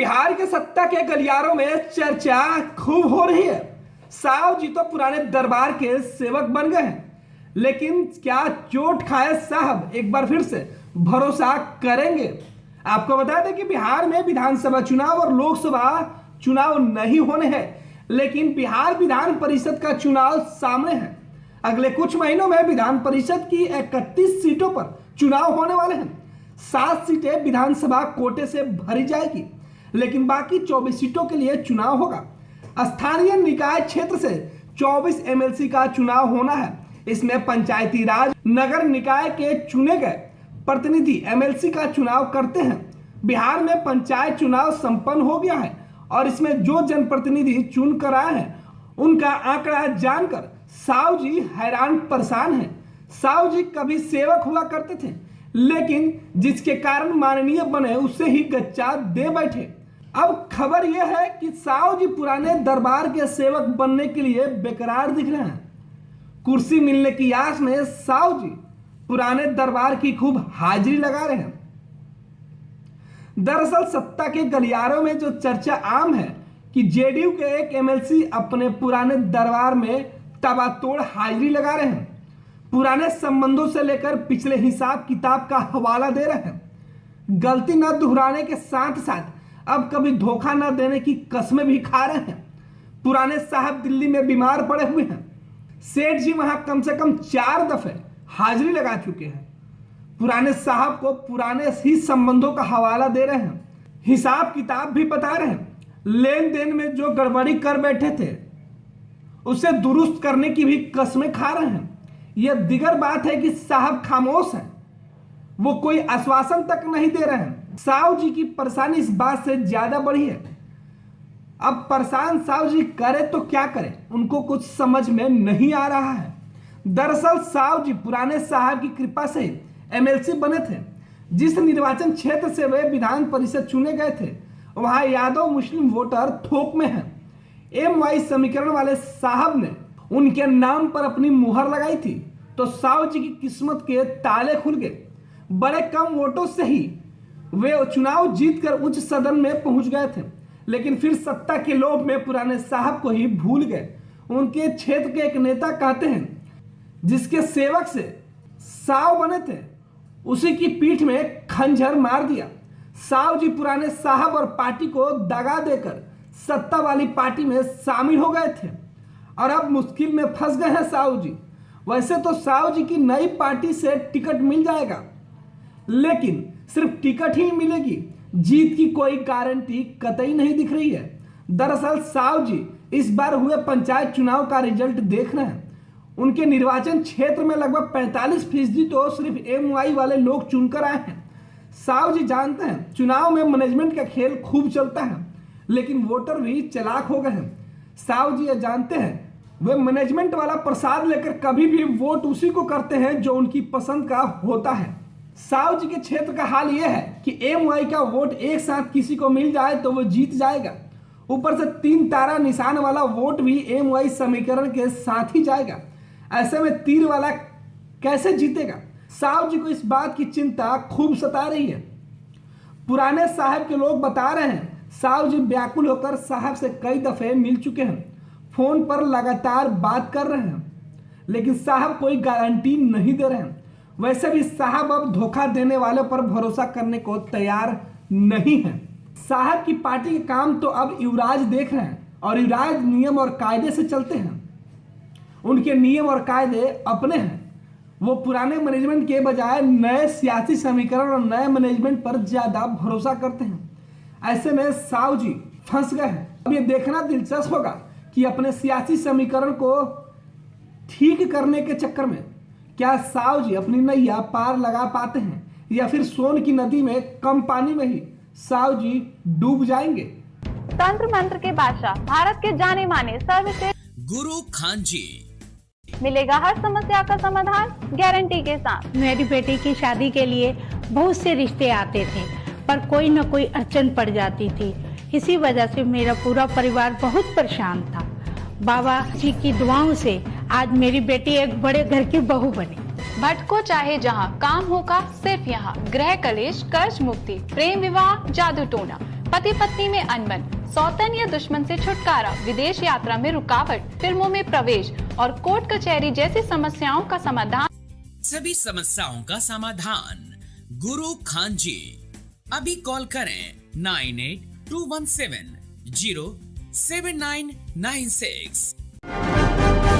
बिहार के सत्ता के गलियारों में चर्चा खूब हो रही है। साव जी तो पुराने दरबार के सेवक बन गए हैं, लेकिन क्या चोट खाए साहब एक बार फिर से भरोसा करेंगे? आपको बता दें कि बिहार में विधानसभा चुनाव और लोकसभा चुनाव नहीं होने हैं, लेकिन बिहार विधान परिषद का चुनाव सामने है। अगले कुछ महीनों में विधान परिषद की 31 सीटों पर चुनाव होने वाले हैं। 7 सीटें विधानसभा कोटे से भरी जाएगी, लेकिन बाकी 24 सीटों के लिए चुनाव होगा। स्थानीय निकाय क्षेत्र से 24 एमएलसी का चुनाव होना है। इसमें पंचायती राज नगर निकाय के चुने गए प्रतिनिधि एमएलसी का चुनाव करते हैं। बिहार में पंचायत चुनाव संपन्न हो गया है और इसमें जो जनप्रतिनिधि चुन कर आए हैं उनका आंकड़ा जानकर साव जी हैरान परेशान हैं। साव जी कभी सेवक हुआ करते थे, लेकिन जिसके कारण माननीय बने उससे ही गच्चा दे बैठे। अब खबर यह है कि साव जी पुराने दरबार के सेवक बनने के लिए बेकरार दिख रहे हैं। कुर्सी मिलने की आस में साव जी पुराने दरबार की खूब हाजिरी लगा रहे हैं। दरअसल सत्ता के गलियारों में जो चर्चा आम है कि जेडीयू के एक एमएलसी अपने पुराने दरबार में तबातोड़ हाजिरी लगा रहे हैं। पुराने संबंधों से लेकर पिछले हिसाब किताब का हवाला दे रहे हैं। गलती न दोहराने के साथ साथ अब कभी धोखा न देने की कस्में भी खा रहे हैं। पुराने साहब दिल्ली में बीमार पड़े हुए हैं। सेठ जी वहां कम से कम 4 दफे हाजिरी लगा चुके हैं। पुराने साहब को पुराने ही संबंधों का हवाला दे रहे हैं। हिसाब किताब भी बता रहे हैं। लेन देन में जो गड़बड़ी कर बैठे थे उसे दुरुस्त करने की भी कस्में खा रहे हैं। यह दिगर बात है कि साहब खामोश हैं, वो कोई आश्वासन तक नहीं दे रहे हैं। साव जी की परेशानी इस बात से ज्यादा बड़ी है। अब परेशान साव जी करे तो क्या करे, उनको कुछ समझ में नहीं आ रहा है। दरअसल साव जी पुराने साहब की कृपा से एमएलसी बने थे। जिस निर्वाचन क्षेत्र से वे विधान परिषद चुने गए थे वहां यादव मुस्लिम वोटर थोक में हैं। एमवाई समीकरण वाले साहब ने उनके नाम पर अपनी मुहर लगाई थी, तो साव जी की किस्मत के ताले खुल गए। बड़े कम वोटों से ही वे चुनाव जीतकर उच्च सदन में पहुंच गए थे, लेकिन फिर सत्ता के लोभ में पुराने साहब को ही भूल गए। उनके क्षेत्र के एक नेता कहते हैं जिसके सेवक से साव बने थे उसी की पीठ में खंजर मार दिया। साव जी पुराने साहब और पार्टी को दगा देकर सत्ता वाली पार्टी में शामिल हो गए थे और अब मुश्किल में फंस गए हैं साव जी। वैसे तो साव जी की नई पार्टी से टिकट मिल जाएगा, लेकिन सिर्फ टिकट ही मिलेगी, जीत की कोई गारंटी कतई नहीं दिख रही है। दरअसल साव जी इस बार हुए पंचायत चुनाव का रिजल्ट देख रहे हैं। उनके निर्वाचन क्षेत्र में लगभग 45% तो सिर्फ एमवाई वाले लोग चुनकर आए हैं। साव जी जानते हैं चुनाव में मैनेजमेंट का खेल खूब चलता है, लेकिन वोटर भी चालाक हो गए हैं। साव जी ये जानते हैं वे मैनेजमेंट वाला प्रसाद लेकर कभी भी वोट उसी को करते हैं जो उनकी पसंद का होता है। साव जी के क्षेत्र का हाल यह है कि एमवाई का वोट एक साथ किसी को मिल जाए तो वो जीत जाएगा। ऊपर से 3 तारा निशान वाला वोट भी एमवाई समीकरण के साथ ही जाएगा। ऐसे में तीर वाला कैसे जीतेगा? साव जी को इस बात की चिंता खूब सता रही है। पुराने साहब के लोग बता रहे हैं साव जी व्याकुल होकर साहब से कई दफे मिल चुके हैं, फोन पर लगातार बात कर रहे हैं, लेकिन साहब कोई गारंटी नहीं दे रहे हैं। वैसे भी साहब अब धोखा देने वाले पर भरोसा करने को तैयार नहीं है। साहब की पार्टी के काम तो अब युवराज देख रहे हैं और युवराज नियम और कायदे से चलते हैं। उनके नियम और कायदे अपने हैं। वो पुराने मैनेजमेंट के बजाय नए सियासी समीकरण और नए मैनेजमेंट पर ज्यादा भरोसा करते हैं। ऐसे में साव जी फंस गए हैं। अब ये देखना दिलचस्प होगा कि अपने सियासी समीकरण को ठीक करने के चक्कर में क्या साव जी अपनी नैया पार लगा पाते हैं या फिर सोन की नदी में कम पानी में ही साव जी डूब जाएंगे। तंत्र मंत्र के बादशाह भारत के जाने माने सर्वश्रेष्ठ गुरु खान जी मिलेगा हर समस्या का समाधान गारंटी के साथ। मेरी बेटी की शादी के लिए बहुत से रिश्ते आते थे, पर कोई न कोई अड़चन पड़ जाती थी। इसी वजह से मेरा पूरा परिवार बहुत परेशान था। बाबा जी की दुआओं से आज मेरी बेटी एक बड़े घर की बहू बनी। भटको चाहे जहाँ, काम होगा सिर्फ यहाँ। गृह कलेश, कर्ज मुक्ति, प्रेम विवाह, जादू टोना, पति पत्नी में अनबन, सौतन या दुश्मन से छुटकारा, विदेश यात्रा में रुकावट, फिल्मों में प्रवेश और कोर्ट कचहरी जैसी समस्याओं का समाधान। सभी समस्याओं का समाधान गुरु खान जी। अभी कॉल करें 9821707996।